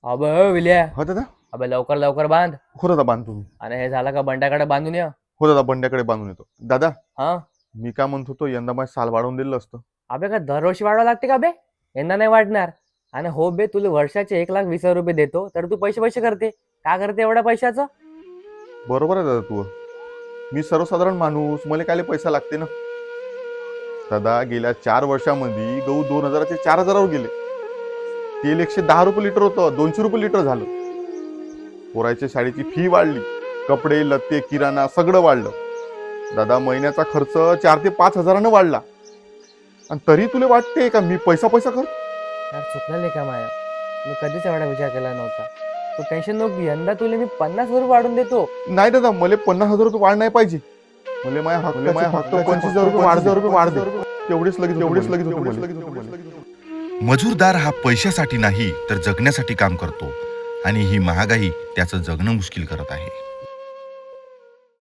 अबे विल्या. हो दादा. अबे लवकर लवकर बांध. हो दादा बांधतो मी. आणि हे झालं का बंड्याकडे बांधून ये. हो दादा बंड्याकडे बांधून येतो. दादा हा. मी काय म्हणत होतो, यंदा माझं साल वाढवून दिलं असतं. अबे का दरवर्षी वाढवावं लागते का बे? यंदा नाही वाढणार. आणि हो बे, तुला वर्षाचे 1,20,000 रुपये देतो तर तू पैसे पैसे करते का करते एवढ्या पैशाचं? बरोबर आहे दादा तू. मी सर्वसाधारण माणूस, मला काय पैसा लागते ना. दादा गेल्या 4 वर्षामध्ये गहू 2,000चे 4,000वर गेले. तेल 110 रुपये लिटर होतं, 200 रुपये लिटर झालं. पोराच्या शाळेची फी वाढली, कपडे लत्ते किराणा सगळं वाढलं. दादा महिन्याचा खर्च 4 ते 5 हजारानं वाढला. आणि तरी तुला वाटते का मी पैसा पैसा करतो? यार चुकलं का माया. मी कधीच एवढा विचार केला नव्हता. तू टेन्शन नको घेऊ. यंदा तुला मी 50,000 रुपये वाढून देतो. नाही दादा, मला 50,000 रुपये वाढ नाही पाहिजे. मला माझ्या फक्त 25,000 रुपये वाढ दे. तेवढेच लगेच. मजूरदार हा पैशासाठी नाही तर जगण्यासाठी काम करतो आणि ही महागाई त्याचं जगणं मुश्किल करत आहे.